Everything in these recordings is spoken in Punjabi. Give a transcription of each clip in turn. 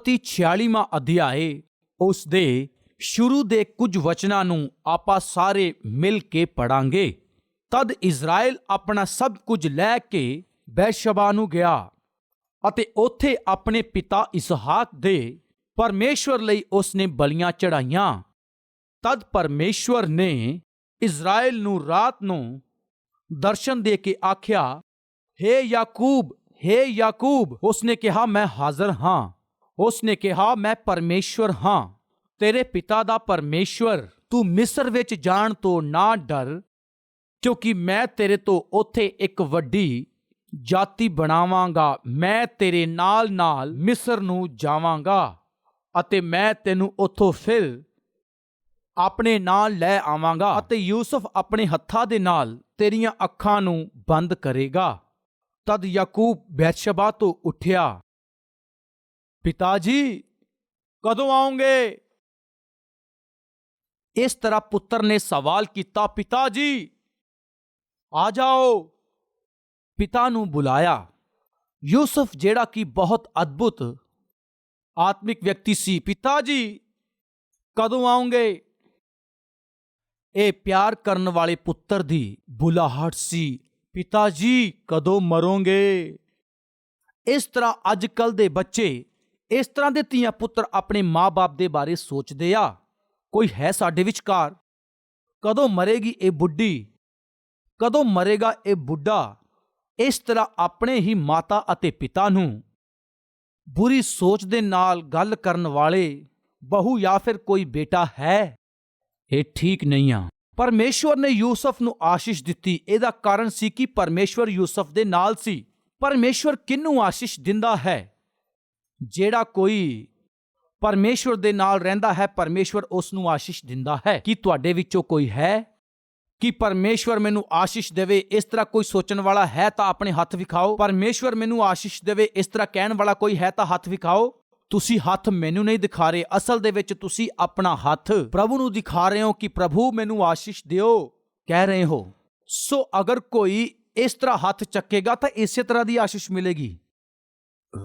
ਉਤਪਤੀ 46ਵਾਂ ਅਧਿਆਏ ਉਸ ਦੇ ਸ਼ੁਰੂ ਦੇ ਕੁਝ ਵਚਨਾਂ ਨੂੰ ਆਪਾਂ ਸਾਰੇ ਮਿਲ ਕੇ ਪੜਾਂਗੇ। ਤਦ ਇਜ਼ਰਾਈਲ ਆਪਣਾ ਸਭ ਕੁਝ ਲੈ ਕੇ ਬੇਰਸ਼ਬਾ ਨੂੰ ਗਿਆ ਅਤੇ ਉੱਥੇ ਆਪਣੇ ਪਿਤਾ ਇਸਹਾਕ ਦੇ ਪਰਮੇਸ਼ਵਰ ਲਈ ਉਸਨੇ ਬਲੀਆਂ ਚੜਾਈਆਂ। ਤਦ ਪਰਮੇਸ਼ਵਰ ਨੇ ਇਜ਼ਰਾਈਲ ਨੂੰ ਰਾਤ ਨੂੰ ਦਰਸ਼ਨ ਦੇ ਕੇ ਆਖਿਆ, ਹੇ ਯਾਕੂਬ, ਹੇ ਯਾਕੂਬ। ਉਸਨੇ ਕਿਹਾ, ਮੈਂ ਹਾਜ਼ਰ ਹਾਂ। ਉਸਨੇ ਕਿਹਾ, ਮੈਂ ਪਰਮੇਸ਼ਵਰ ਹਾਂ, ਤੇਰੇ ਪਿਤਾ ਦਾ ਪਰਮੇਸ਼ਵਰ। ਤੂੰ ਮਿਸਰ ਵਿੱਚ ਜਾਣ ਤੋਂ ਨਾ ਡਰ, ਕਿਉਂਕਿ ਮੈਂ ਤੇਰੇ ਤੋਂ ਉੱਥੇ ਇੱਕ ਵੱਡੀ ਜਾਤੀ ਬਣਾਵਾਂਗਾ। ਮੈਂ ਤੇਰੇ ਨਾਲ ਮਿਸਰ ਨੂੰ ਜਾਵਾਂਗਾ ਅਤੇ ਮੈਂ ਤੈਨੂੰ ਉੱਥੋਂ ਫਿਰ ਆਪਣੇ ਨਾਲ ਲੈ ਆਵਾਂਗਾ ਅਤੇ ਯੂਸਫ ਆਪਣੇ ਹੱਥਾਂ ਦੇ ਨਾਲ ਤੇਰੀਆਂ ਅੱਖਾਂ ਨੂੰ ਬੰਦ ਕਰੇਗਾ। ਤਦ ਯਾਕੂਬ ਬੇਰਸ਼ਬਾ ਤੋਂ ਉੱਠਿਆ। ਪਿਤਾ ਜੀ, ਕਦੋਂ ਆਉਂਗੇ? ਇਸ ਤਰ੍ਹਾਂ ਪੁੱਤਰ ਨੇ ਸਵਾਲ ਕੀਤਾ। ਪਿਤਾ ਜੀ, ਆ ਜਾਓ। ਪਿਤਾ ਨੂੰ ਬੁਲਾਇਆ। ਯੂਸਫ, ਜਿਹੜਾ ਕਿ ਬਹੁਤ ਅਦਭੁਤ ਆਤਮਿਕ ਵਿਅਕਤੀ ਸੀ, ਪਿਤਾ ਜੀ, ਕਦੋਂ ਆਉਂਗੇ? ਇਹ ਪਿਆਰ ਕਰਨ ਵਾਲੇ ਪੁੱਤਰ ਦੀ ਬੁਲਾਹਟ ਸੀ। ਪਿਤਾ ਜੀ, ਕਦੋਂ ਮਰੋਗੇ? ਇਸ ਤਰ੍ਹਾਂ ਅੱਜ ਕੱਲ ਦੇ ਬੱਚੇ, ਇਸ ਤਰ੍ਹਾਂ ਦੇ ਧੀਆਂ ਪੁੱਤਰ ਆਪਣੇ ਮਾਂ-ਬਾਪ ਦੇ ਬਾਰੇ ਸੋਚਦੇ ਆ। ਕੋਈ ਹੈ ਸਾਡੇ ਵਿਚਕਾਰ? ਕਦੋਂ ਮਰੇਗੀ ਇਹ ਬੁੱਢੀ? ਕਦੋਂ ਮਰੇਗਾ ਇਹ ਬੁੱਢਾ? ਇਸ ਤਰ੍ਹਾਂ ਆਪਣੇ ਹੀ ਮਾਤਾ ਅਤੇ ਪਿਤਾ ਨੂੰ ਬੁਰੀ ਸੋਚ ਦੇ ਨਾਲ ਗੱਲ ਕਰਨ ਵਾਲੇ ਬਹੂ ਜਾਂ ਫਿਰ ਕੋਈ ਬੇਟਾ ਹੈ, ਇਹ ਠੀਕ ਨਹੀਂ ਆ। ਪਰਮੇਸ਼ਵਰ ਨੇ ਯੂਸਫ ਨੂੰ ਆਸ਼ੀਸ਼ ਦਿੱਤੀ। ਇਹਦਾ ਕਾਰਨ ਸੀ ਕਿ ਪਰਮੇਸ਼ਵਰ ਯੂਸਫ ਦੇ ਨਾਲ ਸੀ। ਪਰਮੇਸ਼ਵਰ ਕਿਹਨੂੰ ਆਸ਼ੀਸ਼ ਦਿੰਦਾ ਹੈ? ਜਿਹੜਾ ਕੋਈ ਪਰਮੇਸ਼ਵਰ ਦੇ ਨਾਲ ਰਹਿੰਦਾ ਹੈ, ਪਰਮੇਸ਼ਵਰ ਉਸ ਨੂੰ ਆਸ਼ੀਸ਼ ਦਿੰਦਾ ਹੈ। ਕੀ ਤੁਹਾਡੇ ਵਿੱਚੋਂ ਕੋਈ ਹੈ ਕਿ ਪਰਮੇਸ਼ਵਰ ਮੈਨੂੰ ਆਸ਼ੀਸ਼ ਦੇਵੇ? ਇਸ ਤਰ੍ਹਾਂ ਕੋਈ ਸੋਚਣ ਵਾਲਾ ਹੈ ਤਾਂ ਆਪਣੇ ਹੱਥ ਵਿਖਾਓ। ਪਰਮੇਸ਼ਵਰ ਮੈਨੂੰ ਆਸ਼ੀਸ਼ ਦੇਵੇ, ਇਸ ਤਰ੍ਹਾਂ ਕਹਿਣ ਵਾਲਾ ਕੋਈ ਹੈ ਤਾਂ ਹੱਥ ਵਿਖਾਓ। ਤੁਸੀਂ ਹੱਥ ਮੈਨੂੰ ਨਹੀਂ ਦਿਖਾ ਰਹੇ, ਅਸਲ ਦੇ ਵਿੱਚ ਤੁਸੀਂ ਆਪਣਾ ਹੱਥ ਪ੍ਰਭੂ ਨੂੰ ਦਿਖਾ ਰਹੇ ਹੋ ਕਿ ਪ੍ਰਭੂ ਮੈਨੂੰ ਆਸ਼ੀਸ਼ ਦਿਓ ਕਹਿ ਰਹੇ ਹੋ। ਸੋ ਅਗਰ ਕੋਈ ਇਸ ਤਰ੍ਹਾਂ ਹੱਥ ਚੱਕੇਗਾ ਤਾਂ ਇਸੇ ਤਰ੍ਹਾਂ ਦੀ ਆਸ਼ੀਸ਼ ਮਿਲੇਗੀ,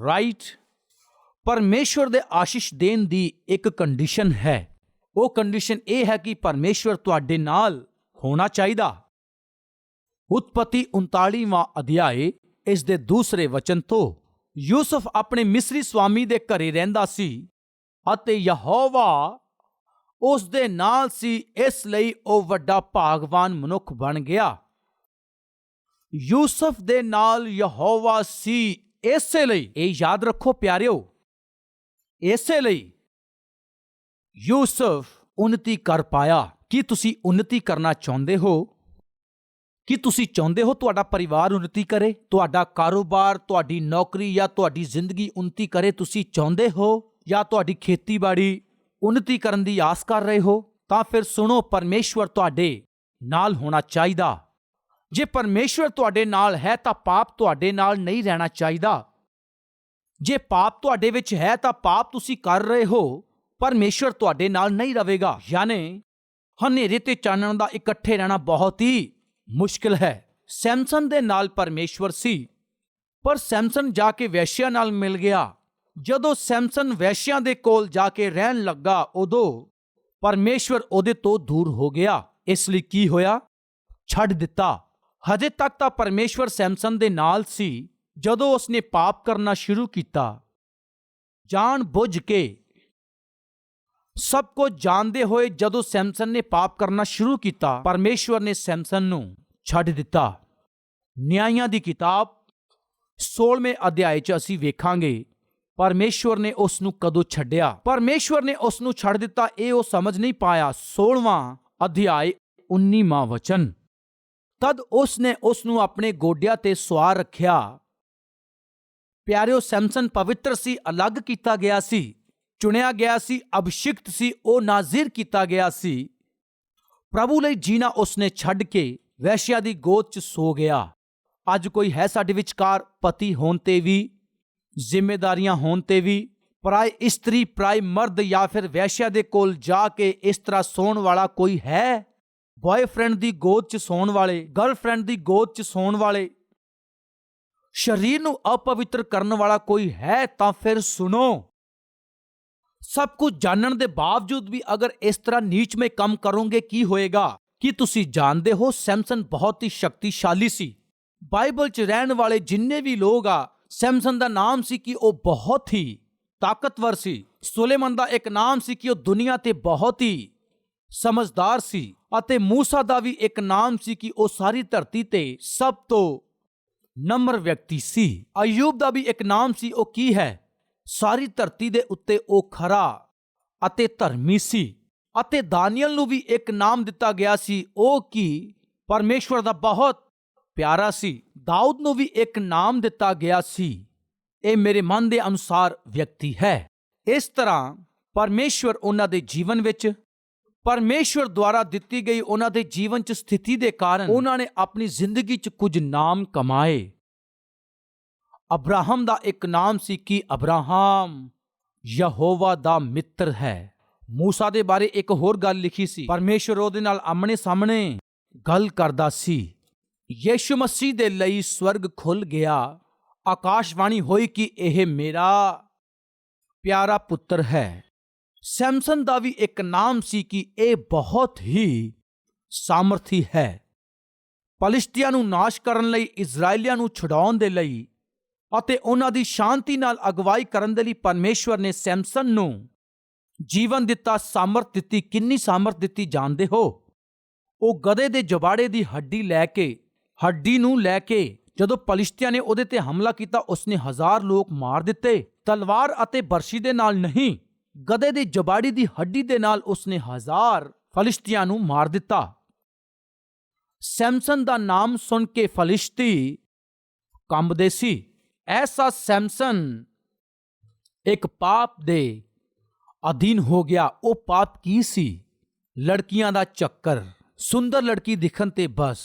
ਰਾਈਟ? ਪਰਮੇਸ਼ਵਰ ਦੇ ਆਸ਼ੀਸ਼ ਦੇਣ ਦੀ ਇੱਕ ਕੰਡੀਸ਼ਨ ਹੈ। ਉਹ ਕੰਡੀਸ਼ਨ ਇਹ ਹੈ ਕਿ ਪਰਮੇਸ਼ਵਰ ਤੁਹਾਡੇ ਨਾਲ ਹੋਣਾ ਚਾਹੀਦਾ। ਉਤਪਤੀ 39ਵਾਂ ਅਧਿਆਏ ਇਸ ਦੇ ਦੂਸਰੇ ਵਚਨ ਤੋਂ। ਯੂਸਫ ਆਪਣੇ ਮਿਸਰੀ ਸਵਾਮੀ ਦੇ ਘਰੇ ਰਹਿੰਦਾ ਸੀ ਅਤੇ ਯਹੋਵਾ ਉਸ ਦੇ ਨਾਲ ਸੀ, ਇਸ ਲਈ ਉਹ ਵੱਡਾ ਭਾਗਵਾਨ ਮਨੁੱਖ ਬਣ ਗਿਆ। ਯੂਸਫ ਦੇ ਨਾਲ ਯਹੋਵਾ ਸੀ, ਇਸੇ ਲਈ, ਇਹ ਯਾਦ ਰੱਖੋ ਪਿਆਰਿਓ, ਇਸੇ ਲਈ ਯੂਸਫ ਉન્નਤੀ ਕਰ ਪਾਇਆ। ਕੀ ਤੁਸੀਂ ਉન્નਤੀ ਕਰਨਾ ਚਾਹੁੰਦੇ ਹੋ? ਕੀ ਤੁਸੀਂ ਚਾਹੁੰਦੇ ਹੋ ਤੁਹਾਡਾ ਪਰਿਵਾਰ ਉન્નਤੀ ਕਰੇ, ਤੁਹਾਡਾ ਕਾਰੋਬਾਰ, ਤੁਹਾਡੀ ਨੌਕਰੀ ਜਾਂ ਤੁਹਾਡੀ ਜ਼ਿੰਦਗੀ ਉન્નਤੀ ਕਰੇ? ਤੁਸੀਂ ਚਾਹੁੰਦੇ ਹੋ? ਜਾਂ ਤੁਹਾਡੀ ਖੇਤੀਬਾੜੀ ਉન્નਤੀ ਕਰਨ ਦੀ ਆਸ ਕਰ ਰਹੇ ਹੋ? ਤਾਂ ਫਿਰ ਸੁਣੋ, ਪਰਮੇਸ਼ਵਰ ਤੁਹਾਡੇ ਨਾਲ ਹੋਣਾ ਚਾਹੀਦਾ। ਜੇ ਪਰਮੇਸ਼ਵਰ ਤੁਹਾਡੇ ਨਾਲ ਹੈ ਤਾਂ ਪਾਪ ਤੁਹਾਡੇ ਨਾਲ ਨਹੀਂ ਰਹਿਣਾ ਚਾਹੀਦਾ। ਜੇ ਪਾਪ ਤੁਹਾਡੇ ਵਿੱਚ ਹੈ ਤਾਂ ਪਾਪ ਤੁਸੀਂ ਕਰ ਰਹੇ ਹੋ, ਪਰਮੇਸ਼ਵਰ ਤੁਹਾਡੇ ਨਾਲ ਨਹੀਂ ਰਹੇਗਾ। ਯਾਨੀ ਹਨੇਰੇ ਤੇ ਚਾਨਣ ਦਾ ਇਕੱਠੇ ਰਹਿਣਾ ਬਹੁਤ ਹੀ ਮੁਸ਼ਕਿਲ ਹੈ। ਸੈਮਸਨ ਦੇ ਨਾਲ ਪਰਮੇਸ਼ਵਰ ਸੀ, ਪਰ ਸੈਮਸਨ ਜਾ ਕੇ ਵੈਸ਼ਿਆ ਨਾਲ ਮਿਲ ਗਿਆ। ਜਦੋਂ ਸੈਮਸਨ ਵੈਸ਼ਿਆ ਦੇ ਕੋਲ ਜਾ ਕੇ ਰਹਿਣ ਲੱਗਾ, ਉਦੋਂ ਪਰਮੇਸ਼ਵਰ ਉਹਦੇ ਤੋਂ ਦੂਰ ਹੋ ਗਿਆ। ਇਸ ਲਈ ਕੀ ਹੋਇਆ? ਛੱਡ ਦਿੱਤਾ। ਹਜੇ ਤੱਕ ਤਾਂ ਪਰਮੇਸ਼ਵਰ ਸੈਮਸਨ ਦੇ ਨਾਲ ਸੀ। ਜਦੋਂ ਉਸਨੇ ਪਾਪ ਕਰਨਾ ਸ਼ੁਰੂ ਕੀਤਾ, ਜਾਣ ਬੁੱਝ ਕੇ, ਸਭ ਕੁਝ ਜਾਣਦੇ ਹੋਏ, ਜਦੋਂ ਸੈਮਸਨ ਨੇ ਪਾਪ ਕਰਨਾ ਸ਼ੁਰੂ ਕੀਤਾ, ਪਰਮੇਸ਼ਵਰ ਨੇ ਸੈਮਸਨ ਨੂੰ ਛੱਡ ਦਿੱਤਾ। ਨਿਆਂਇਆਂ ਦੀ ਕਿਤਾਬ 16ਵੇਂ ਅਧਿਆਏ 'ਚ ਅਸੀਂ ਵੇਖਾਂਗੇ ਪਰਮੇਸ਼ਵਰ ਨੇ ਉਸ ਨੂੰ ਕਦੋਂ ਛੱਡਿਆ। ਪਰਮੇਸ਼ਵਰ ਨੇ ਉਸ ਨੂੰ ਛੱਡ ਦਿੱਤਾ, ਇਹ ਉਹ ਸਮਝ ਨਹੀਂ ਪਾਇਆ। 16ਵਾਂ ਅਧਿਆਏ 19ਵਾਂ ਵਚਨ। ਤਦ ਉਸ ਨੇ ਉਸ ਨੂੰ ਆਪਣੇ ਗੋਡਿਆਂ ਤੇ ਸਵਾਰ ਰੱਖਿਆ। ਪਿਆਰਿਓ, ਸੈਮਸਨ ਪਵਿੱਤਰ ਸੀ, ਅਲੱਗ ਕੀਤਾ ਗਿਆ ਸੀ, ਚੁਣਿਆ ਗਿਆ ਸੀ, ਅਭਿਸ਼ਿਕਤ ਸੀ, ਉਹ ਨਾਜ਼ੀਰ ਕੀਤਾ ਗਿਆ ਸੀ। ਪ੍ਰਭੂ ਲਈ ਜੀਣਾ ਉਸਨੇ ਛੱਡ ਕੇ ਵੈਸ਼ਿਆ ਦੀ ਗੋਦ 'ਚ ਸੋ ਗਿਆ। ਅੱਜ ਕੋਈ ਹੈ ਸਾਡੇ ਵਿਚਕਾਰ, ਪਤੀ ਹੋਣ ਤੇ ਵੀ, ਜ਼ਿੰਮੇਦਾਰੀਆਂ ਹੋਣ ਤੇ ਵੀ, ਪਰਾਏ ਇਸਤਰੀ, ਪਰਾਏ ਮਰਦ ਜਾਂ ਫਿਰ ਵੈਸ਼ਿਆ ਦੇ ਕੋਲ ਜਾ ਕੇ ਇਸ ਤਰ੍ਹਾਂ ਸੌਣ ਵਾਲਾ ਕੋਈ ਹੈ? ਬॉयਫ੍ਰੈਂਡ ਦੀ ਗੋਦ 'ਚ ਸੌਣ ਵਾਲੇ, ਗਰਲਫ੍ਰੈਂਡ ਦੀ ਗੋਦ 'ਚ ਸੌਣ ਵਾਲੇ, ਸਰੀਰ ਨੂੰ ਅਪਵਿੱਤਰ ਕਰਨ ਵਾਲਾ ਕੋਈ ਹੈ? ਤਾਂ ਫਿਰ ਸੁਣੋ, ਸਭ ਕੁਝ ਜਾਣਨ ਦੇ ਬਾਵਜੂਦ ਵੀ ਅਗਰ ਇਸ ਤਰ੍ਹਾਂ ਨੀਚਵੇਂ ਕੰਮ ਕਰੋਗੇ ਕੀ ਹੋਏਗਾ? ਕੀ ਤੁਸੀਂ ਜਾਣਦੇ ਹੋ ਸੈਮਸਨ ਬਹੁਤ ਹੀ ਸ਼ਕਤੀਸ਼ਾਲੀ ਸੀ। ਬਾਈਬਲ 'ਚ ਰਹਿਣ ਵਾਲੇ ਜਿੰਨੇ ਵੀ ਲੋਕ ਆ, ਸੈਮਸਨ ਦਾ ਨਾਮ ਸੀ ਕਿ ਉਹ ਬਹੁਤ ਹੀ ਤਾਕਤਵਰ ਸੀ। ਸੁਲੇਮਾਨ ਦਾ ਇੱਕ ਨਾਮ ਸੀ ਕਿ ਉਹ ਦੁਨੀਆ ਤੇ ਬਹੁਤ ਹੀ ਸਮਝਦਾਰ ਸੀ। ਅਤੇ ਮੂਸਾ ਦਾ ਵੀ ਇੱਕ ਨਾਮ ਸੀ ਕਿ ਉਹ ਸਾਰੀ ਧਰਤੀ ਤੇ ਸਭ ਤੋਂ ਨਮਰ ਵਿਅਕਤੀ ਸੀ। ਅਯੂਬ ਦਾ ਵੀ ਇੱਕ ਨਾਮ ਸੀ, ਉਹ ਕੀ ਹੈ? ਸਾਰੀ ਧਰਤੀ ਦੇ ਉੱਤੇ ਉਹ ਖਰਾ ਅਤੇ ਧਰਮੀ ਸੀ। ਅਤੇ ਦਾਨੀਅਲ ਨੂੰ ਵੀ ਇੱਕ ਨਾਮ ਦਿੱਤਾ ਗਿਆ ਸੀ, ਉਹ ਕੀ ਪਰਮੇਸ਼ਵਰ ਦਾ ਬਹੁਤ ਪਿਆਰਾ ਸੀ। ਦਾਊਦ ਨੂੰ ਵੀ ਇੱਕ ਨਾਮ ਦਿੱਤਾ ਗਿਆ ਸੀ, ਇਹ ਮੇਰੇ ਮਨ ਦੇ ਅਨੁਸਾਰ ਵਿਅਕਤੀ ਹੈ। ਇਸ ਤਰ੍ਹਾਂ ਪਰਮੇਸ਼ਵਰ ਉਹਨਾਂ ਦੇ ਜੀਵਨ ਵਿੱਚ, ਪਰਮੇਸ਼ਵਰ ਦੁਆਰਾ ਦਿੱਤੀ ਗਈ ਉਹਨਾਂ ਦੇ ਜੀਵਨ 'ਚ ਸਥਿਤੀ ਦੇ ਕਾਰਨ ਉਹਨਾਂ ਨੇ ਆਪਣੀ ਜ਼ਿੰਦਗੀ 'ਚ ਕੁਝ ਨਾਮ ਕਮਾਏ। ਅਬਰਾਹਮ ਦਾ ਇੱਕ ਨਾਮ ਸੀ ਕਿ ਅਬਰਾਹਮ ਯਹੋਵਾ ਦਾ ਮਿੱਤਰ ਹੈ। ਮੂਸਾ ਦੇ ਬਾਰੇ ਇੱਕ ਹੋਰ ਗੱਲ ਲਿਖੀ ਸੀ, ਪਰਮੇਸ਼ਵਰ ਉਹਦੇ ਨਾਲ ਆਮਣੇ ਸਾਹਮਣੇ ਗੱਲ ਕਰਦਾ ਸੀ। ਯਿਸੂ ਮਸੀਹ ਦੇ ਲਈ ਸਵਰਗ ਖੁੱਲ ਗਿਆ, ਆਕਾਸ਼ਵਾਣੀ ਹੋਈ ਕਿ ਇਹ ਮੇਰਾ ਪਿਆਰਾ ਪੁੱਤਰ ਹੈ। ਸੈਮਸਨ ਦਾ ਵੀ ਇੱਕ ਨਾਮ ਸੀ ਕਿ ਇਹ ਬਹੁਤ ਹੀ ਸਾਮਰਥੀ ਹੈ। ਪਲਿਸ਼ਤੀਆਂ ਨੂੰ ਨਾਸ਼ ਕਰਨ ਲਈ, ਇਜ਼ਰਾਈਲੀਆਂ ਨੂੰ ਛੁਡਾਉਣ ਦੇ ਲਈ ਅਤੇ ਉਹਨਾਂ ਦੀ ਸ਼ਾਂਤੀ ਨਾਲ ਅਗਵਾਈ ਕਰਨ ਦੇ ਲਈ ਪਰਮੇਸ਼ਵਰ ਨੇ ਸੈਮਸਨ ਨੂੰ ਜੀਵਨ ਦਿੱਤਾ, ਸਾਮਰਥ ਦਿੱਤੀ। ਕਿੰਨੀ ਸਾਮਰਥ ਦਿੱਤੀ ਜਾਣਦੇ ਹੋ? ਉਹ ਗਧੇ ਦੇ ਜਬਾੜੇ ਦੀ ਹੱਡੀ ਨੂੰ ਲੈ ਕੇ ਜਦੋਂ ਪਲਿਸ਼ਤੀਆਂ ਨੇ ਉਹਦੇ ਤੇ ਹਮਲਾ ਕੀਤਾ, ਉਸਨੇ 1000 ਲੋਕ ਮਾਰ ਦਿੱਤੇ। ਤਲਵਾਰ ਅਤੇ ਬਰਸ਼ੀ ਦੇ ਨਾਲ ਨਹੀਂ, ਗਧੇ ਦੀ ਜਬਾੜੀ ਦੀ ਹੱਡੀ ਦੇ ਨਾਲ ਉਸਨੇ 1000 ਫਲਿਸ਼ਤੀਆਂ ਨੂੰ ਮਾਰ ਦਿੱਤਾ। ਸੈਮਸਨ ਦਾ ਨਾਮ ਸੁਣ ਕੇ ਫਲਿਸ਼ਤੀ ਕੰਬਦੇ ਸੀ। ਐਸਾ ਸੈਮਸਨ ਇੱਕ ਪਾਪ ਦੇ ਅਧੀਨ ਹੋ ਗਿਆ। ਉਹ ਪਾਪ ਕੀ ਸੀ? ਲੜਕੀਆਂ ਦਾ ਚੱਕਰ। ਸੁੰਦਰ ਲੜਕੀ ਦਿਖਣ ਤੇ ਬਸ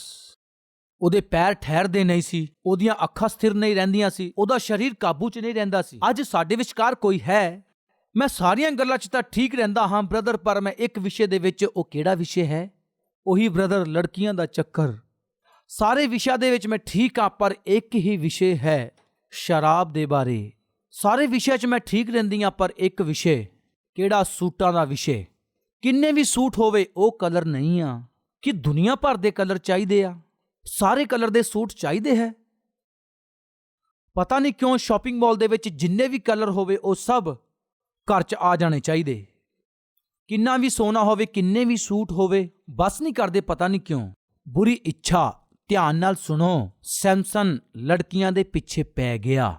ਉਹਦੇ ਪੈਰ ਠਹਿਰਦੇ ਨਹੀਂ ਸੀ, ਉਹਦੀਆਂ ਅੱਖਾਂ ਸਥਿਰ ਨਹੀਂ ਰਹਿੰਦੀਆਂ ਸੀ, ਉਹਦਾ ਸਰੀਰ ਕਾਬੂ 'ਚ ਨਹੀਂ ਰਹਿੰਦਾ ਸੀ। ਅੱਜ ਸਾਡੇ ਵਿਚਕਾਰ ਕੋਈ ਹੈ, ਮੈਂ ਸਾਰੀਆਂ ਗੱਲਾਂ 'ਚ ਤਾਂ ਠੀਕ ਰਹਿੰਦਾ ਹਾਂ ਬ੍ਰਦਰ, ਪਰ ਮੈਂ ਇੱਕ ਵਿਸ਼ੇ ਦੇ ਵਿੱਚ, ਉਹ ਕਿਹੜਾ ਵਿਸ਼ੇ ਹੈ? ਉਹੀ ਬ੍ਰਦਰ, ਲੜਕੀਆਂ ਦਾ ਚੱਕਰ। ਸਾਰੇ ਵਿਸ਼ਿਆਂ ਦੇ ਵਿੱਚ ਮੈਂ ਠੀਕ ਹਾਂ, ਪਰ ਇੱਕ ਹੀ ਵਿਸ਼ੇ ਹੈ ਸ਼ਰਾਬ ਦੇ ਬਾਰੇ। ਸਾਰੇ ਵਿਸ਼ਿਆਂ 'ਚ ਮੈਂ ਠੀਕ ਰਹਿੰਦੀ ਹਾਂ, ਪਰ ਇੱਕ ਵਿਸ਼ੇ, ਕਿਹੜਾ? ਸੂਟਾਂ ਦਾ ਵਿਸ਼ੇ। ਕਿੰਨੇ ਵੀ ਸੂਟ ਹੋਵੇ, ਉਹ ਕਲਰ ਨਹੀਂ ਆ ਕਿ ਦੁਨੀਆ ਭਰ ਦੇ ਕਲਰ ਚਾਹੀਦੇ ਆ, ਸਾਰੇ ਕਲਰ ਦੇ ਸੂਟ ਚਾਹੀਦੇ ਹੈ। ਪਤਾ ਨਹੀਂ ਕਿਉਂ ਸ਼ਾਪਿੰਗ ਮਾਲ ਦੇ ਵਿੱਚ ਜਿੰਨੇ ਵੀ ਕਲਰ ਹੋਵੇ ਉਹ ਸਭ ਘਰ 'ਚ ਆ ਜਾਣੇ ਚਾਹੀਦੇ। ਕਿੰਨਾ ਵੀ ਸੋਨਾ ਹੋਵੇ, ਕਿੰਨੇ ਵੀ ਸੂਟ ਹੋਵੇ, ਬਸ ਨਹੀਂ ਕਰਦੇ, ਪਤਾ ਨਹੀਂ ਕਿਉਂ। ਬੁਰੀ ਇੱਛਾ। ਧਿਆਨ ਨਾਲ ਸੁਣੋ, ਸੈਮਸਨ ਲੜਕੀਆਂ ਦੇ ਪਿੱਛੇ ਪੈ ਗਿਆ।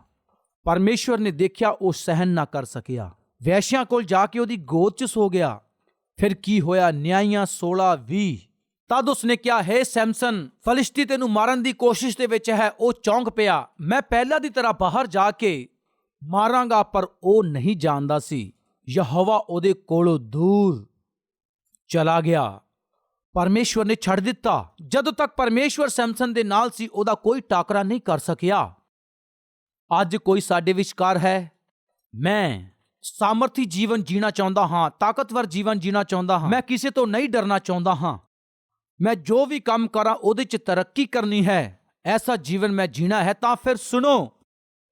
ਪਰਮੇਸ਼ਵਰ ਨੇ ਦੇਖਿਆ, ਉਹ ਸਹਿਨ ਨਾ ਕਰ ਸਕਿਆ। ਵੈਸ਼ਿਆਂ ਕੋਲ ਜਾ ਕੇ ਉਹਦੀ ਗੋਦ 'ਚ ਸੋ ਗਿਆ। ਫਿਰ ਕੀ ਹੋਇਆ? ਨਿਆਂਇਆਂ 16:20। ਤਦ ਉਸਨੇ ਕਿਹਾ, ਹੈ ਸੈਮਸਨ, ਫਲਿਸ਼ਤੀ ਤੈਨੂੰ ਮਾਰਨ ਦੀ ਕੋਸ਼ਿਸ਼ ਦੇ ਵਿੱਚ ਹੈ। ਉਹ ਚੌਂਕ ਪਿਆ, ਮੈਂ ਪਹਿਲਾਂ ਦੀ ਤਰ੍ਹਾਂ ਬਾਹਰ ਜਾ ਕੇ ਮਾਰਾਂਗਾ, ਪਰ ਉਹ ਨਹੀਂ ਜਾਣਦਾ ਸੀ ਯਹੋਵਾ ਉਹਦੇ ਕੋਲੋਂ ਦੂਰ ਚਲਾ ਗਿਆ। ਪਰਮੇਸ਼ਵਰ ਨੇ ਛੱਡ ਦਿੱਤਾ। ਜਦੋਂ ਤੱਕ ਪਰਮੇਸ਼ਵਰ ਸੈਮਸਨ ਦੇ ਨਾਲ ਸੀ, ਉਹਦਾ ਕੋਈ ਟਾਕਰਾ ਨਹੀਂ ਕਰ ਸਕਿਆ। ਅੱਜ ਕੋਈ ਸਾਡੇ ਵਿਚਕਾਰ ਹੈ? ਮੈਂ ਸਾਮਰਥੀ ਜੀਵਨ ਜੀਣਾ ਚਾਹੁੰਦਾ ਹਾਂ, ਤਾਕਤਵਰ ਜੀਵਨ ਜੀਣਾ ਚਾਹੁੰਦਾ ਹਾਂ। ਮੈਂ ਕਿਸੇ ਤੋਂ ਨਹੀਂ ਡਰਨਾ ਚਾਹੁੰਦਾ ਹਾਂ। ਮੈਂ ਜੋ ਵੀ ਕੰਮ ਕਰਾਂ ਉਹਦੇ 'ਚ ਤਰੱਕੀ ਕਰਨੀ ਹੈ। ਐਸਾ ਜੀਵਨ ਮੈਂ ਜੀਣਾ ਹੈ। ਤਾਂ ਫਿਰ ਸੁਣੋ,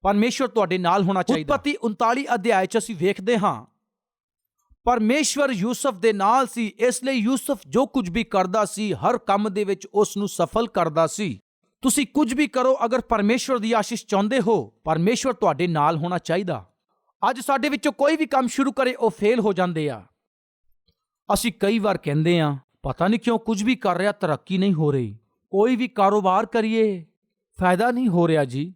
ਪਰਮੇਸ਼ਵਰ ਤੁਹਾਡੇ ਨਾਲ ਹੋਣਾ ਚਾਹੀਦਾ। ਉਤਪਤੀ 39 ਅਧਿਆਇ 'ਚ ਅਸੀਂ ਵੇਖਦੇ ਹਾਂ, ਪਰਮੇਸ਼ਵਰ ਯੂਸਫ ਦੇ ਨਾਲ ਸੀ, ਇਸ ਲਈ ਯੂਸਫ ਜੋ ਕੁਝ ਵੀ ਕਰਦਾ ਸੀ, ਹਰ ਕੰਮ ਦੇ ਵਿੱਚ ਉਸ ਨੂੰ ਸਫਲ ਕਰਦਾ ਸੀ। ਤੁਸੀਂ ਕੁਝ ਵੀ ਕਰੋ, ਅਗਰ ਪਰਮੇਸ਼ਵਰ ਦੀ ਆਸ਼ੀਸ਼ ਚਾਹੁੰਦੇ ਹੋ, ਪਰਮੇਸ਼ਵਰ ਤੁਹਾਡੇ ਨਾਲ ਹੋਣਾ ਚਾਹੀਦਾ। ਅੱਜ ਸਾਡੇ ਵਿੱਚੋਂ ਕੋਈ ਵੀ ਕੰਮ ਸ਼ੁਰੂ ਕਰੇ, ਉਹ ਫੇਲ ਹੋ ਜਾਂਦੇ ਆ। ਅਸੀਂ ਕਈ ਵਾਰ ਕਹਿੰਦੇ ਆ, ਪਤਾ ਨਹੀਂ ਕਿਉਂ ਕੁਝ ਵੀ ਕਰ ਰਿਹਾ, ਤਰੱਕੀ ਨਹੀਂ ਹੋ ਰਹੀ। ਕੋਈ ਵੀ ਕਾਰੋਬਾਰ ਕਰੀਏ, ਫਾਇਦਾ ਨਹੀਂ ਹੋ ਰਿਹਾ ਜੀ।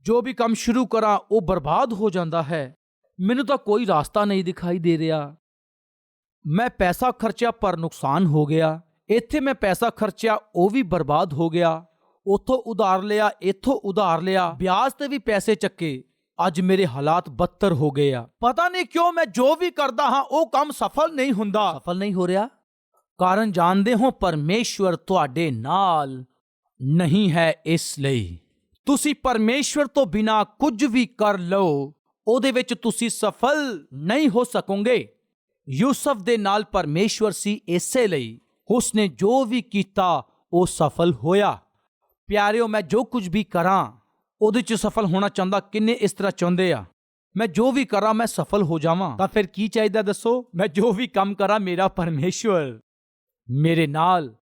ਜੋ ਵੀ ਕੰਮ ਸ਼ੁਰੂ ਕਰਾਂ, ਉਹ ਬਰਬਾਦ ਹੋ ਜਾਂਦਾ ਹੈ। ਮੈਨੂੰ ਤਾਂ ਕੋਈ ਰਾਸਤਾ ਨਹੀਂ ਦਿਖਾਈ ਦੇ ਰਿਹਾ। ਮੈਂ ਪੈਸਾ ਖਰਚਿਆ, ਪਰ ਨੁਕਸਾਨ ਹੋ ਗਿਆ। ਇੱਥੇ ਮੈਂ ਪੈਸਾ ਖਰਚਿਆ, ਉਹ ਵੀ ਬਰਬਾਦ ਹੋ ਗਿਆ। ਉੱਥੋਂ ਉਧਾਰ ਲਿਆ, ਇੱਥੋਂ ਉਧਾਰ ਲਿਆ, ਵਿਆਜ ਤੇ ਵੀ ਪੈਸੇ ਚੱਕੇ। ਅੱਜ ਮੇਰੇ ਹਾਲਾਤ ਬੱਤਰ ਹੋ ਗਏ ਆ। ਪਤਾ ਨਹੀਂ ਕਿਉਂ ਮੈਂ ਜੋ ਵੀ ਕਰਦਾ ਹਾਂ, ਉਹ ਕੰਮ ਸਫਲ ਨਹੀਂ ਹੁੰਦਾ, ਸਫਲ ਨਹੀਂ ਹੋ ਰਿਹਾ। ਕਾਰਨ ਜਾਣਦੇ ਹੋ? ਪਰਮੇਸ਼ਵਰ ਤੁਹਾਡੇ ਨਾਲ ਨਹੀਂ ਹੈ। ਇਸ ਲਈ ਤੁਸੀਂ ਪਰਮੇਸ਼ਵਰ ਤੋਂ ਬਿਨਾਂ ਕੁਝ ਵੀ ਕਰ ਲਓ, ਉਹਦੇ ਵਿੱਚ ਤੁਸੀਂ ਸਫਲ ਨਹੀਂ ਹੋ ਸਕੋਗੇ। ਯੂਸਫ ਦੇ ਨਾਲ ਪਰਮੇਸ਼ਵਰ ਸੀ, ਇਸੇ ਲਈ ਉਸਨੇ ਜੋ ਵੀ ਕੀਤਾ ਉਹ ਸਫਲ ਹੋਇਆ। ਪਿਆਰਿਓ, ਮੈਂ ਜੋ ਕੁਝ ਵੀ ਕਰਾਂ ਉਹਦੇ 'ਚ ਸਫਲ ਹੋਣਾ ਚਾਹੁੰਦਾ। ਕਿੰਨੇ ਇਸ ਤਰ੍ਹਾਂ ਚਾਹੁੰਦੇ ਆ? ਮੈਂ ਜੋ ਵੀ ਕਰਾਂ ਮੈਂ ਸਫਲ ਹੋ ਜਾਵਾਂ। ਤਾਂ ਫਿਰ ਕੀ ਚਾਹੀਦਾ ਦੱਸੋ? ਮੈਂ ਜੋ ਵੀ ਕੰਮ ਕਰਾਂ ਮੇਰਾ ਪਰਮੇਸ਼ਵਰ ਮੇਰੇ ਨਾਲ